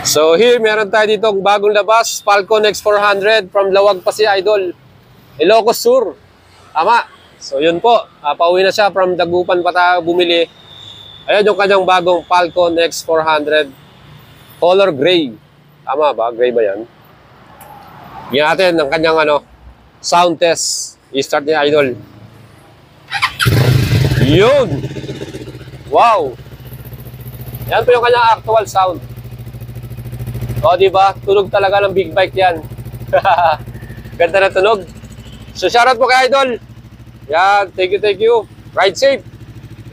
So here, meron tayo ditong bagong labas, Falcon X400 from Lawag pa si Idol, Ilocos Sur. Tama. So yun po, pauwi na siya from Dagupan pa tayo bumili. Ayan yung kanyang bagong Falcon X400 color gray. Tama ba? Gray ba yan? Bigyan natin ng kanyang sound test. I-start ni Idol. Yun! Wow! Yan po yung kanyang actual sound. O, diba? Tunog talaga ng big bike yan. Ganda na tunog. So, shoutout po kay Idol. Yan, thank you. Ride safe.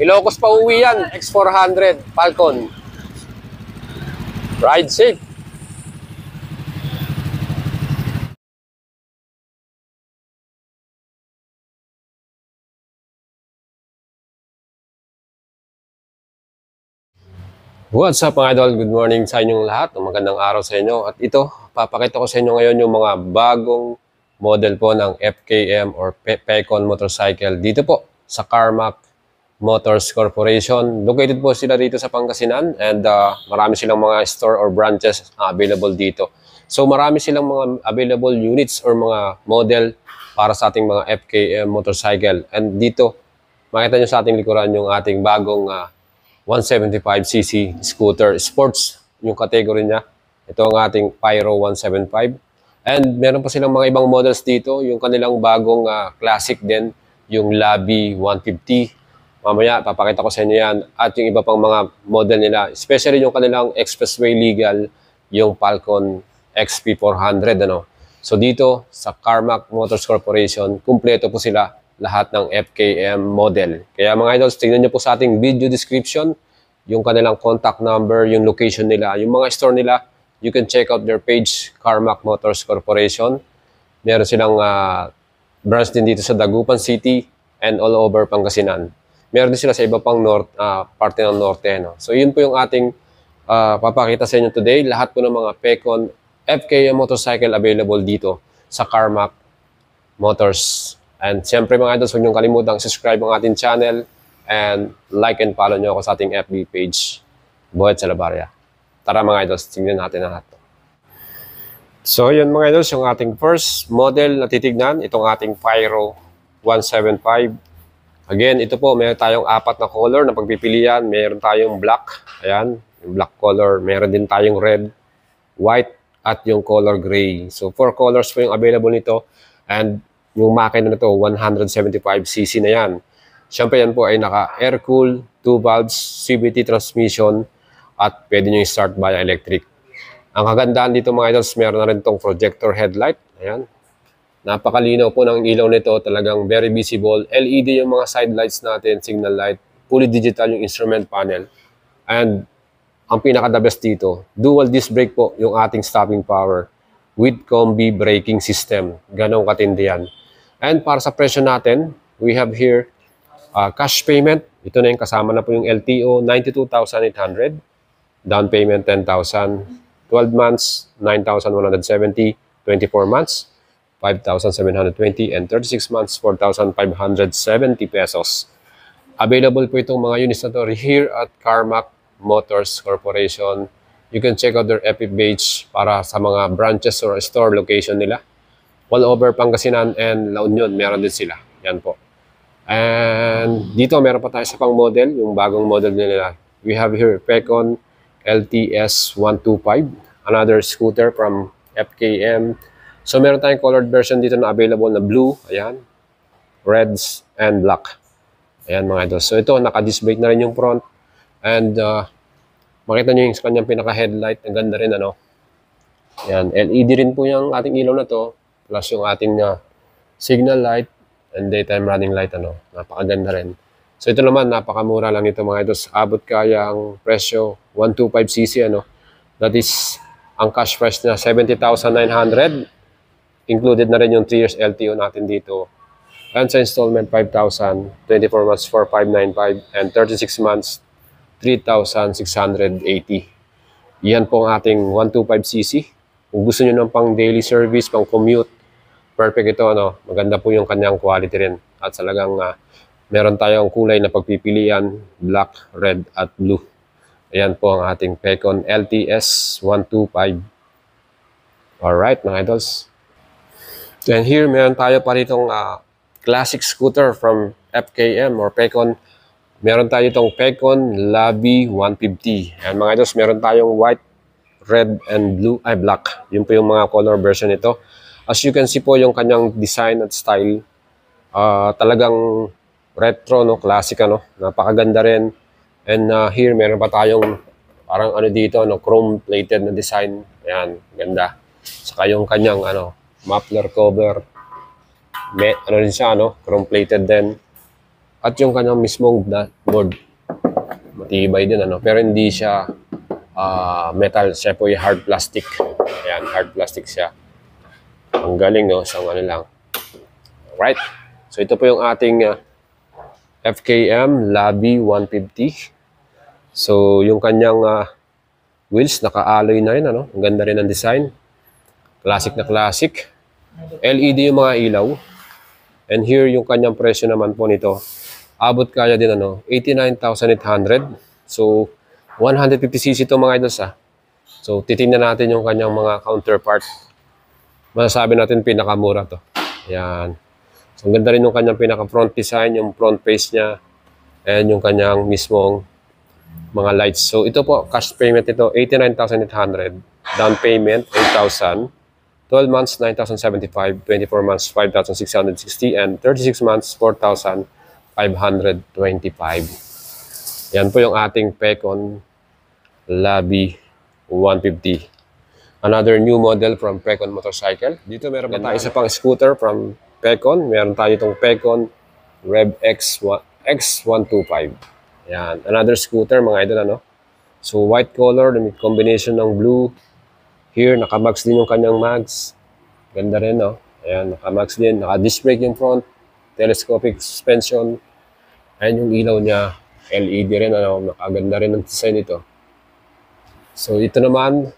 Ilocos pa uwi yan. X400 Falcon. Ride safe. What's up mga idol? Good morning sa inyong lahat. Magandang araw sa inyo. At ito, papakita ko sa inyo ngayon yung mga bagong model po ng FKM or Pecon Motorcycle dito po sa Carmack Motors Corporation. Located po sila dito sa Pangasinan and marami silang mga store or branches available dito. So marami silang mga available units or mga model para sa ating mga FKM motorcycle. And dito, makita nyo sa ating likuran yung ating bagong 175cc scooter sports yung category niya. Ito ang ating Pyro 175. And meron pa silang mga ibang models dito. Yung kanilang bagong classic din, yung Labi 150. Mamaya, papakita ko sa inyo yan. At yung iba pang mga model nila, especially yung kanilang expressway legal, yung Falcon XP400. So dito sa Carmack Motors Corporation, kumpleto po sila lahat ng FKM model. Kaya mga idols, tingnan nyo po sa ating video description yung kanilang contact number, yung location nila, yung mga store nila. You can check out their page, Carmack Motors Corporation. Meron silang branch din dito sa Dagupan City and all over Pangasinan. Meron din sila sa iba pang parte ng norte. So yun po yung ating papakita sa inyo today. Lahat po ng mga Pecon FKM motorcycle available dito sa Carmack Motors. And siyempre mga idols, huwag niyong kalimutang subscribe ang ating channel and like and follow niyo ako sa ating FB page, Boyet Salabarria. Tara mga idols, tingnan natin ang lahat. So yun mga idols, yung ating first model na titignan, itong ating Pyro 175. Again, ito po, meron tayong 4 na color na pagpipilian. Meron tayong black, ayan, yung black color. Meron din tayong red, white, at yung color gray. So 4 colors po yung available nito. And yung makina na to, 175cc na yan. Siyempre yan po ay naka-air-cool, 2 valves, CVT transmission, at pwede nyo i-start via electric. Ang kagandaan dito mga idols, meron na rin itong projector headlight. Ayan. Napakalinaw po ng ilaw nito, talagang very visible. LED yung mga side lights natin, signal light. Fully digital yung instrument panel. And ang pinaka-the best dito, dual disc brake po yung ating stopping power with combi braking system. Ganong katindi yan. And para sa presyo natin, we have here cash payment. Ito na yung kasama na po yung LTO, 92,800. Down payment, 10,000. 12 months, 9,170. 24 months, 5,720. And 36 months, 4,570 pesos. Available po itong mga units na to here at Carmack Motors Corporation. You can check out their FB page para sa mga branches or store location nila. All over Pangasinan and La Union, meron din sila. Yan po. And dito, meron pa tayo sa pang model, yung bagong model nila. We have here Pecon LTS 125, another scooter from FKM. So meron tayong colored version dito na available na blue, ayan, reds, and black. Ayan mga ito. So ito, naka-disc brake na rin yung front. And makita nyo yung kanyang pinaka-headlight. Ang ganda rin, Ayan, LED rin po yung ating ilaw na to. Plus yung ating signal light and daytime running light, napakaganda rin. So ito naman, napakamura lang ito mga ito. Abot kaya ang presyo, 125cc, That is, ang cash price na 70,900. Included na rin yung 3 years LTO natin dito. And sa installment, 5,000, 24 months, 4,595, and 36 months, 3,680. Yan po ang ating 125cc. Kung gusto nyo ng pang daily service, pang commute, perfect ito, Maganda po yung kanyang quality rin. At talagang meron tayong kulay na pagpipilian, black, red, at blue. Ayan po ang ating Pecon LTS 125. Alright mga idols. And here, meron tayo pa ritong classic scooter from FKM or Pecon. Meron tayo itong Pecon Lobby 150. And mga idols, meron tayong white, red, and blue, black. Yun po yung mga color version nito. As you can see po, yung kanyang design at style, talagang retro, no? Classic, ano? Napakaganda rin. And here, meron pa tayong parang ano dito, no? Chrome-plated na design. Ayan, ganda. Saka yung kanyang, muffler cover. Ano rin siya, chrome-plated din. At yung kanyang mismong dashboard, matibay din, pero hindi siya metal. Siya po yung hard plastic. Ayan, hard plastic siya. Ang galing, no? Isang ano lang. Alright. So, ito po yung ating FKM Lobby 150. So, yung kanyang wheels, naka-alloy na rin, Ang ganda rin ng design. Classic na classic. LED yung mga ilaw. And here, yung kanyang presyo naman po nito. Abot kaya din, 89,800. So, 150cc ito mga idols, So, titingnan natin yung kanyang mga counterpart. Masasabi natin pinakamura to. Ayan. So, ang ganda rin yung kanyang pinaka-front design, yung front face niya, and yung kanyang mismong mga lights. So, ito po, cash payment ito, 89,800. Down payment, 8,000. 12 months, 9,075. 24 months, 5,660. And 36 months, 4,525. Yan po yung ating Pecon Lobby 150. Another new model from Pecon Motorcycle. Dito meron pa tayo isa pang scooter from Pecon. Meron tayo itong Pecon Rev X125. Yan. Another scooter mga idol, So white color, may combination ng blue. Here, naka-max din yung kanyang mags. Ganda rin, Ayan, naka-max din. Naka-disc brake yung front. Telescopic suspension. Ayan yung ilaw niya. LED rin, Nakaganda rin ang design ito. So, ito naman,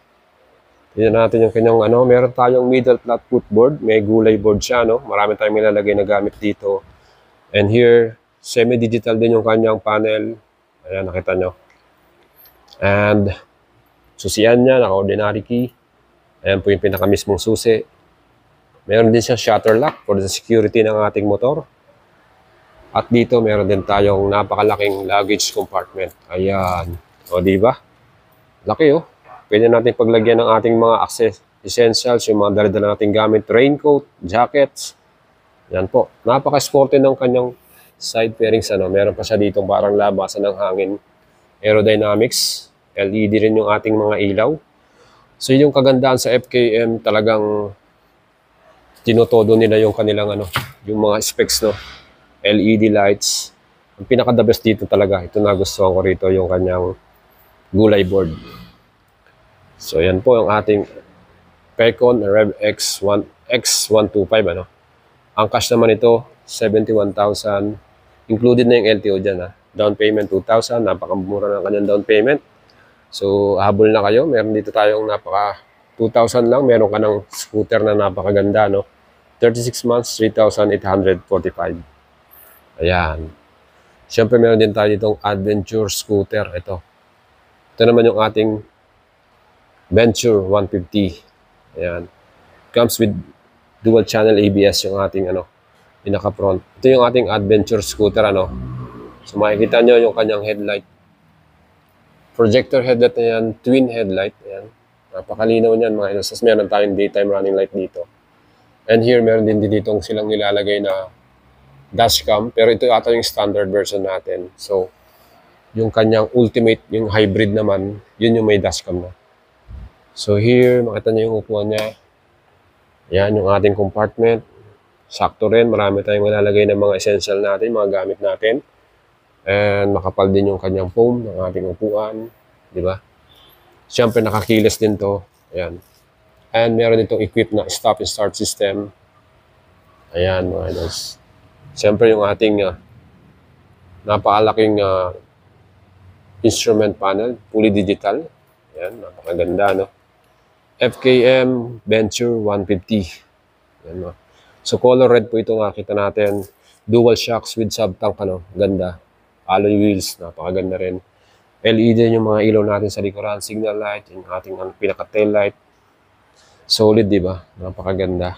tignan natin yung kanyang, meron tayong middle flat footboard. May gulay board siya, Marami tayong nilalagay na gamit dito. And here, semi-digital din yung kanyang panel. Ayan, nakita nyo. And, susian niya, naka-ordinary key. Ayan po yung pinakamismong susi. Meron din siyang shutter lock for the security ng ating motor. At dito, meron din tayong napakalaking luggage compartment. Ayan. O, diba? Laki, Pwede natin paglagyan ng ating mga essentials, yung mga dala-dala nating gamit, raincoat, jackets. Yan po. Napaka-sporty ng kanyang side fairings, Meron pa siya dito parang labasan ng hangin. Aerodynamics. LED rin yung ating mga ilaw. So, yung kagandahan sa FKM, talagang tinotodo nila yung kanilang, yung mga specs, LED lights. Ang pinaka-the best dito talaga, ito nagustuhan ko rito, yung kanyang gulay board. So, yan po yung ating Pecon Rev X125, Ang cash naman ito, 71,000. Included na yung LTO dyan, Down payment, 2,000. Napakamura ng kanyang down payment. So, habol na kayo. Meron dito tayong 2,000 lang. Meron ka ng scooter na napakaganda, 36 months, 3,845. Ayan. Siyempre, meron din tayo ditong adventure scooter. Ito naman yung ating Venture 150. Ayan. Comes with dual channel ABS yung ating pinaka-front. Ito yung ating adventure scooter, So, makikita nyo yung kanyang headlight. Projector headlight na yan, twin headlight. Ayan. Napakalinaw niyan mga inos. Meron tayong daytime running light dito. And here, meron din ditong silang nilalagay na dashcam. Pero ito ata yung standard version natin. So, yung kanyang ultimate, yung hybrid naman, yun yung may dashcam na. So here, makita niyo yung upuan niya. Yan yung ating compartment. Sakto rin. Marami tayong nilalagay ng mga essential natin, mga gamit natin. And makapal din yung kanyang foam ng ating upuan. Diba? Siyempre, nakakiles din to. Ayan. And meron ditong equipped na stop and start system. Ayan, mga inos. Siyempre, yung ating napakalaking instrument panel, fully digital. Ayan, napakaganda, FKM Venture 150. Ayan, So, color red po ito nakita natin. Dual shocks with sub-tank, ganda. Alloy wheels, napakaganda rin. LED yung mga ilaw natin sa likuran, signal light, yung ating pinaka-tail light. Solid, di ba? Napakaganda.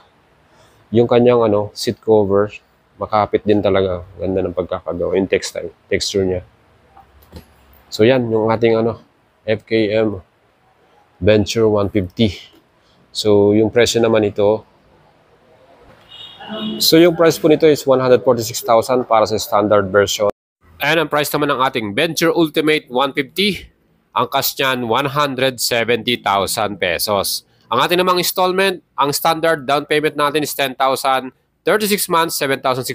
Yung kanyang seat cover, makapit din talaga. Ganda ng pagkakagawa. Yung texture niya. So yan, yung ating FKM Venture 150. So yung presyo naman ito, yung price po nito is 146,000 para sa standard version. And ang price naman ng ating Venture Ultimate 150, ang cost niyan 170,000 pesos. Ang ating namang installment, ang standard down payment natin is 10,000, 36 months, 7,060.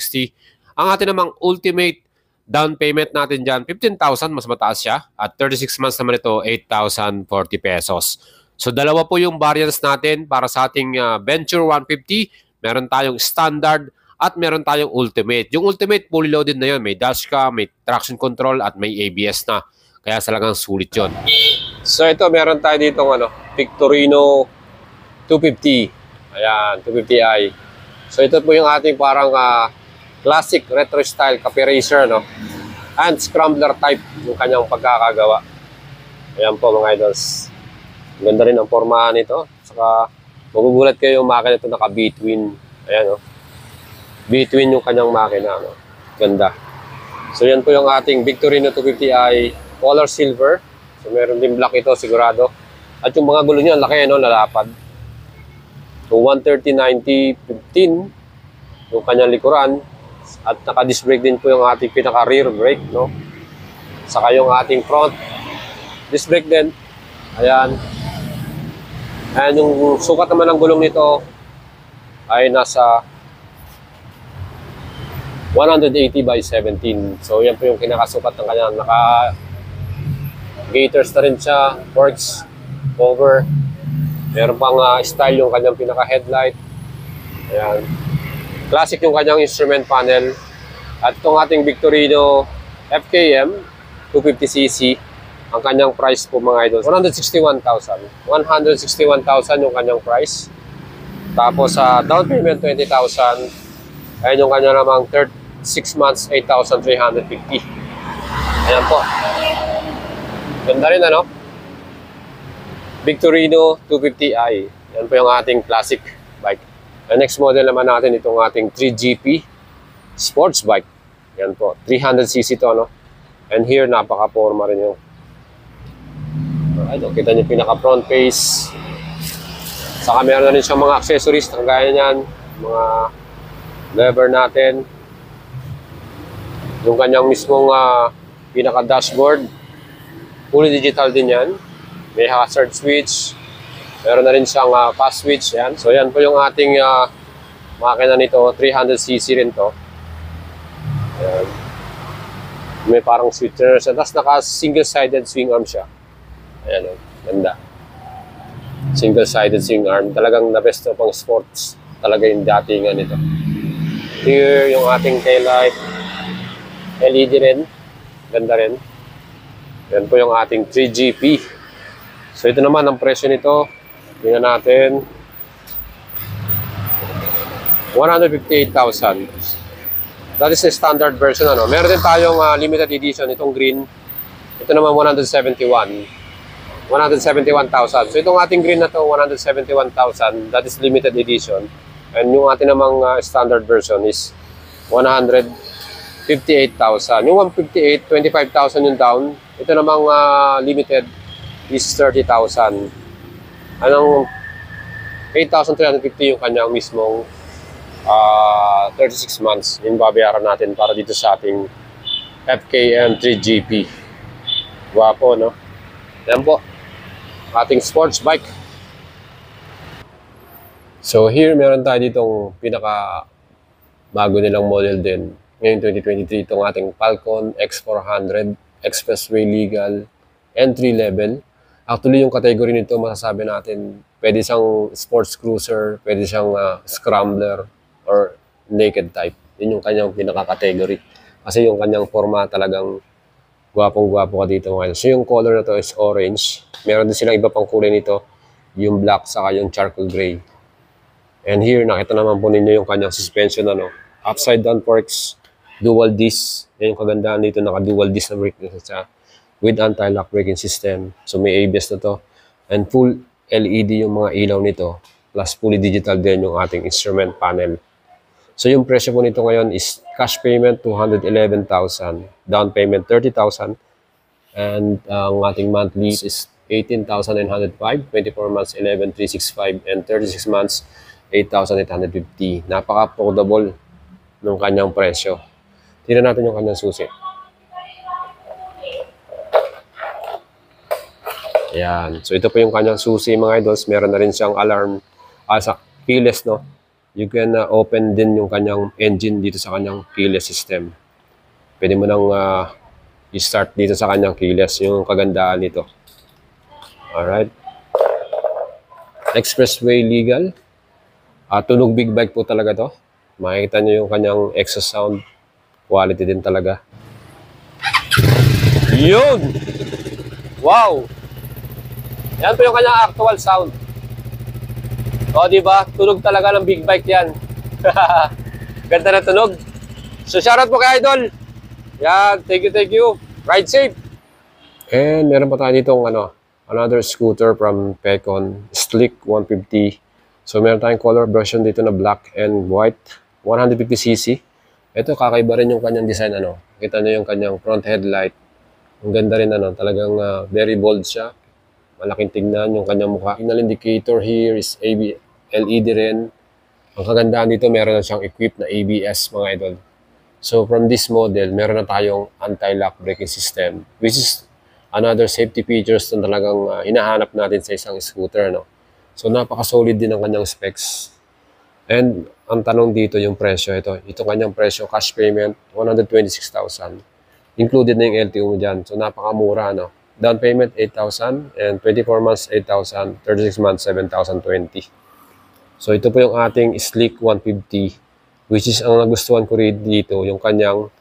Ang ating namang Ultimate down payment natin dyan, 15,000, mas mataas siya. At 36 months naman ito, 8,040 pesos. So dalawa po yung variants natin para sa ating Venture 150. Meron tayong standard at meron tayong ultimate. Yung ultimate, fully loaded na yun. May dashcam, may traction control, at may ABS na. Kaya talagang sulit yun. So ito, meron tayo dito Victorino 250. Ayan, 250i. So ito po yung ating parang classic retro style copy racer, and scrambler type yung kanyang pagkakagawa. Ayan po mga idols. Ganda rin ang pormahan nito. Saka magugulat kayo yung makina ito naka B-twin. Ayan B-twin yung kanyang makina. Ganda. So yan po yung ating Victorino 250i color silver. So meron din black ito sigurado. At yung mga gulo niya laki lalapad. So 130/90/15 yung kanyang likuran. At naka-disc brake din po yung ating pinaka rear brake, Saka yung ating front disc brake din. Ayan. And yung sukat naman ng gulong nito ay nasa 180/17. So yan po yung kinakasukat ng kanya. Naka-gators na rin siya, forks, cover. Meron pang style yung kanyang pinaka-headlight. Ayan. Classic yung kanyang instrument panel. At itong ating Victorino FKM 250cc, ang kanyang price po mga idol, 161,000. 161,000 yung kanyang price. Tapos sa down payment 20,000. Ayun yung kanya namang 6 months 8,350. Ayan po. Ganda rin Victorino 250i. Yan po yung ating classic bike. The next model naman natin itong ating 3GP sports bike. Yan po. 300cc to And here napaka-forma rin yung kita niyo pinaka front face. Saka meron na rin siyang mga accessories na gaya niyan, mga lever natin. Yung kanyang mismong pinaka dashboard, fully digital din yan. May hazard switch. Meron na rin siyang fast switch yan. So yan po yung ating makina nito, 300cc rin to. Ayan. May parang switcher siya. Tapos naka single-sided swing arm siya. Ayan, ganda. Single-sided swing arm. Talagang the best pang sports. Talaga yung datingan nito. Here, yung ating taillight. LED rin. Ganda rin. Yan po yung ating 3GP. So ito naman ang presyo nito. Tingnan natin. 158,000. That is the standard version. Meron din tayong limited edition. Itong green. Ito naman 171,000. So itong ating green na to 171,000. That is limited edition. And yung ating namang standard version is 158,000. Yung 158, 25,000 yung down. Ito namang limited is 30,000. Anong 8,350 yung kanyang mismong 36 months. Yung babayaran natin para dito sa ating FKM 3GP. Guwapo, Yan po. Ating sports bike. So here, meron tayo ditong pinaka bago nilang model din. Ngayon 2023, itong ating Falcon X400 Expressway Legal Entry Level. Actually, yung category nito, masasabi natin, pwede siyang sports cruiser, pwede siyang scrambler, or naked type. Yun yung kanyang pinaka-category. Kasi yung kanyang forma talagang gwapong-gwapo ka dito ngayon. So yung color na to is orange. Meron din silang iba pang kulay nito, yung black saka yung charcoal gray. And here, nakita naman po ninyo yung kanyang suspension, upside down forks, dual disc. Yan yung kagandahan dito, naka-dual disc na brake siya. with anti-lock braking system. So may ABS na to. And full LED yung mga ilaw nito. Plus fully digital din yung ating instrument panel. So yung presyo po nito ngayon is cash payment 211,000, down payment 30,000, and ang ating monthly is 18,905, 24 months 11,365, and 36 months 8,850. Napaka-affordable ng kanyang presyo. Tingnan natin yung kanyang susi. Ayan. So ito po yung kanyang susi mga idols. Meron na rin siyang alarm sa keyless, no? You can open din yung kanyang engine dito sa kanyang keyless system. Pwede mo nang i-start dito sa kanyang keyless, yung kagandaan nito. Alright. Expressway legal. Tunog big bike po talaga to. Makikita nyo yung kanyang exhaust sound. Quality din talaga. Yun! Wow! Yan po yung kanyang actual sound. O, diba? Tunog talaga ng big bike yan. Ganda na tunog. So, shoutout po kay Idol. Yan, thank you. Ride safe. And meron pa tayo ditong another scooter from Pecon, Slick 150. So, meron tayong color version dito na black and white, 150cc. Ito, kakaiba rin yung kanyang design. Kita nyo yung kanyang front headlight. Ang ganda rin, talagang very bold siya. Malaking tignan yung kanyang mukha. Signal indicator here is LED rin. Ang kagandahan dito, meron na siyang equipped na ABS, mga idol. So from this model, meron na tayong anti-lock braking system, which is another safety features na talagang hinahanap natin sa isang scooter. So napaka-solid din ang kanyang specs. And ang tanong dito yung presyo. Ito kanyang presyo, cash payment, 126,000. Included na yung LTO mo dyan. So napakamura, Down payment, 8,000, and 24 months, 8,000, 36 months, 7,020. So ito po yung ating Slick 150, which is ang nagustuhan ko rin dito, yung kanyang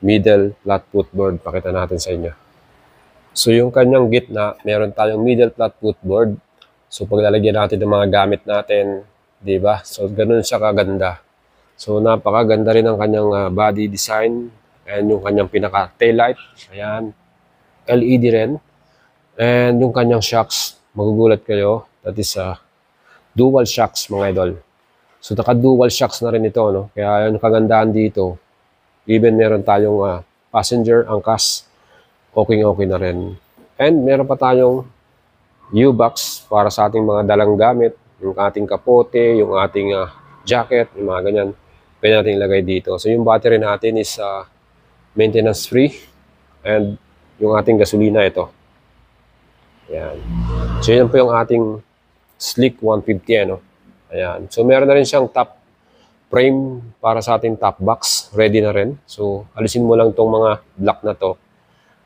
middle flat footboard. Pakita natin sa inyo. So yung kanyang gitna, meron tayong middle flat footboard. So paglalagyan natin ng mga gamit natin, di ba? So ganun siya kaganda. So napakaganda rin ang kanyang body design and yung kanyang pinaka taillight. Ayan. LED rin. And yung kanyang shocks, magugulat kayo. That is dual shocks, mga idol. So naka-dual shocks na rin ito, Kaya yung kagandahan dito, even meron tayong passenger angkas, okay na rin. And meron pa tayong U-box para sa ating mga dalang gamit, yung ating kapote, yung ating jacket, yung mga ganyan. Pwede natin ilagay dito. So yung battery natin is maintenance free, and yung ating gasolina ito. Ayan. So yun po yung ating Slick 150, Ayan. So meron na rin siyang top frame para sa ating top box. Ready na rin. So alisin mo lang tong mga block na to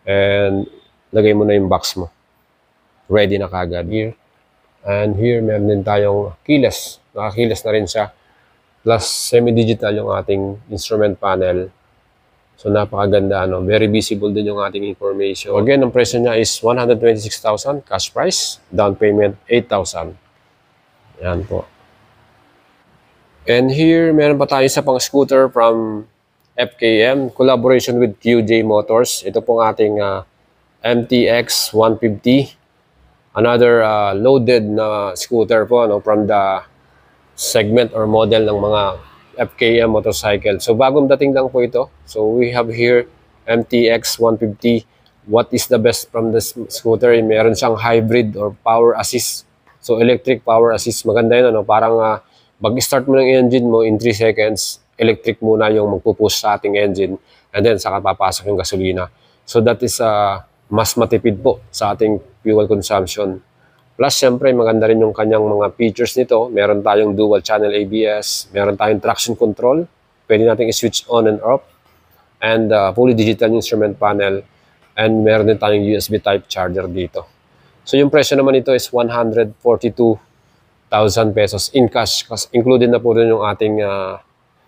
and lagay mo na yung box mo. Ready na kagad. Here. And here meron din tayong keyless. Naka-keyless na rin siya. Plus semi-digital yung ating instrument panel. So napakaganda, Very visible din yung ating information. So, again, ang presyo niya is 126,000 cash price, down payment 8,000. Yan po. And here, meron pa tayo sa pang scooter from FKM, collaboration with QJ Motors. Ito pong ating MTX 150. Another loaded na scooter po, from the segment or model ng mga FKM motorcycle. So bagong dating lang po ito. So we have here MTX 150. What is the best from the scooter? Meron siyang hybrid or power assist. So electric power assist. Maganda yun, Parang mag-start mo ng engine mo in 3 seconds, electric muna yung magpupush sa ating engine, and then saka papasok yung gasolina. So that is mas matipid po sa ating fuel consumption. Plus, syempre, maganda rin yung kanyang mga features nito. Meron tayong dual channel ABS, meron tayong traction control, pwede natin i-switch on and off, and fully digital instrument panel, and meron din tayong USB type charger dito. So yung presyo naman nito is 142,000 pesos in cash. Included na po rin yung ating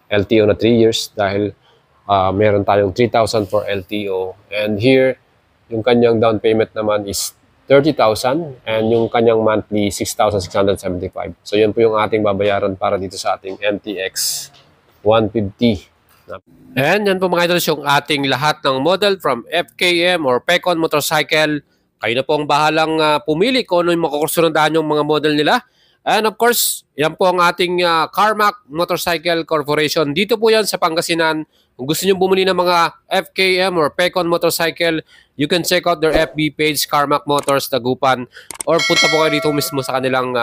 LTO na 3 years dahil meron tayong 3,000 for LTO. And here, yung kanyang down payment naman is 30,000 and yung kanyang monthly 6,675. So yun po yung ating babayaran para dito sa ating MTX 150. And yan po mga idols yung ating lahat ng model from FKM or Pecon Motorcycle. Kayo na po ang bahalang pumili kung ano yung makukursunodaan yung mga model nila. And of course, yan po ang ating Carmack Motorcycle Corporation. Dito po yan sa Pangasinan. Kung gusto nyo bumili ng mga FKM or Pecon Motorcycle, you can check out their FB page, Carmack Motors, Dagupan, or punta po kayo dito mismo sa kanilang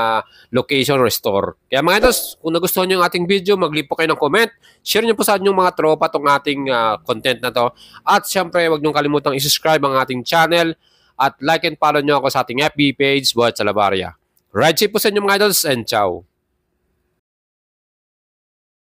location or store. Kaya mga idols, kung nagustuhan nyo yung ating video, mag-leave po kayo ng comment. Share nyo po sa inyong mga tropa tong ating content na to. At syempre, huwag nyo kalimutang i-subscribe ang ating channel at like and follow nyo ako sa ating FB page, Buhat Salabaria. Ride safe po sa inyo mga idols and ciao!